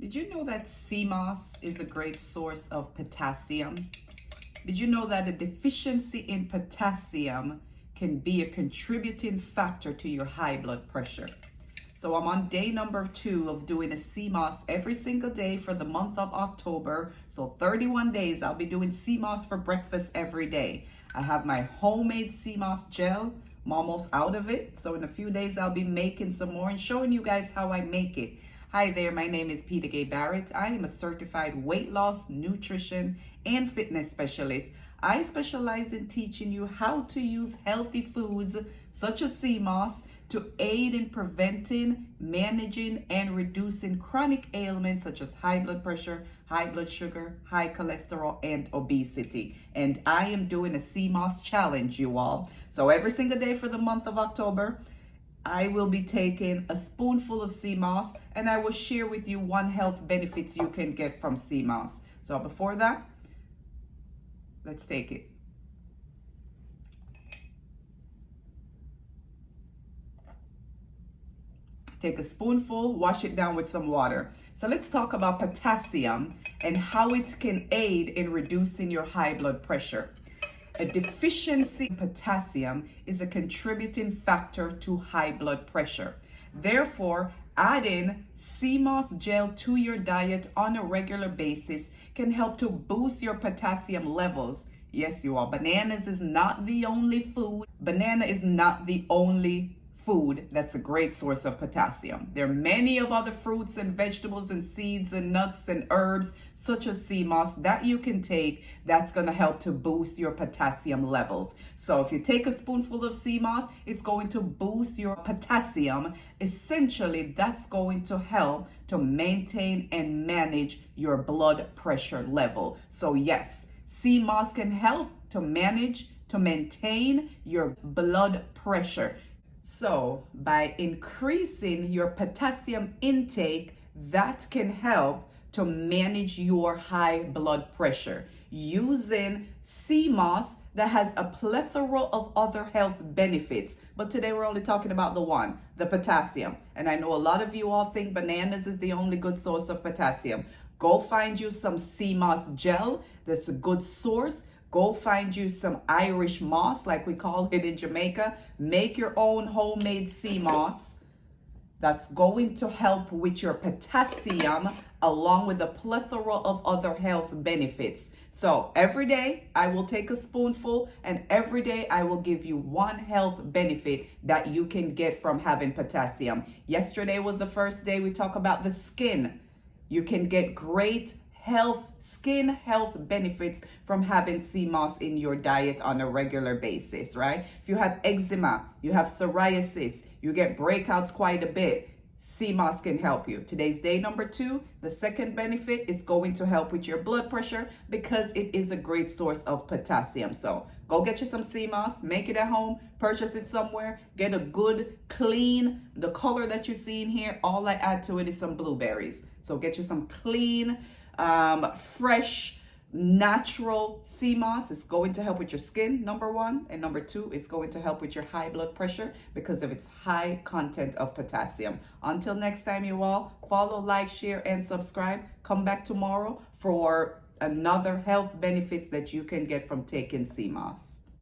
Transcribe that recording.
Did you know that Seamoss is a great source of potassium? Did you know that a deficiency in potassium can be a contributing factor to your high blood pressure? So I'm on day number 2 of doing a Seamoss every single day for the month of October. So 31 days, I'll be doing Seamoss for breakfast every day. I have my homemade Seamoss gel. I'm almost out of it. So in a few days, I'll be making some more and showing you guys how I make it. Hi there, my name is Peter Gay Barrett. I am a certified weight loss, nutrition, and fitness specialist. I specialize in teaching you how to use healthy foods such as Seamoss to aid in preventing, managing, and reducing chronic ailments such as high blood pressure, high blood sugar, high cholesterol, and obesity. And I am doing a Seamoss challenge, you all. So every single day for the month of October, I will be taking a spoonful of Seamoss and I will share with you 1 health benefits you can get from Seamoss. So before that, let's take it. Take a spoonful, wash it down with some water. So let's talk about potassium and how it can aid in reducing your high blood pressure. A deficiency in potassium is a contributing factor to high blood pressure. Therefore, adding Seamoss gel to your diet on a regular basis can help to boost your potassium levels. Yes, you all. Bananas is not the only food. Banana is not the only food that's a great source of potassium. There are many of other fruits and vegetables and seeds and nuts and herbs such as Seamoss that you can take that's going to help to boost your potassium levels. So if you take a spoonful of Seamoss, it's going to boost your potassium. Essentially, that's going to help to maintain and manage your blood pressure level. So yes, Seamoss can help to manage, to maintain your blood pressure. So by increasing your potassium intake, that can help to manage your high blood pressure using Seamoss that has a plethora of other health benefits. But today we're only talking about the one, the potassium. And I know a lot of you all think bananas is the only good source of potassium. Go find you some Seamoss gel. That's a good source. Go find you some Irish moss, like we call it in Jamaica. Make your own homemade Seamoss. That's going to help with your potassium along with a plethora of other health benefits. So every day I will take a spoonful and every day I will give you 1 health benefit that you can get from having potassium. Yesterday was the first day we talked about the skin. You can get great skin health benefits from having Seamoss in your diet on a regular basis, right? If you have eczema, you have psoriasis, you get breakouts quite a bit, Seamoss can help you. Today's day number 2. The second benefit is going to help with your blood pressure because it is a great source of potassium. So go get you some Seamoss, make it at home, purchase it somewhere, get a good, clean, the color that you see in here, all I add to it is some blueberries. So get you some clean, fresh, natural Seamoss. It's going to help with your skin, number 1, and number 2, it's going to help with your high blood pressure because of its high content of potassium. Until next time, you all, follow, like, share, and subscribe. Come back tomorrow for another health benefits that you can get from taking Seamoss.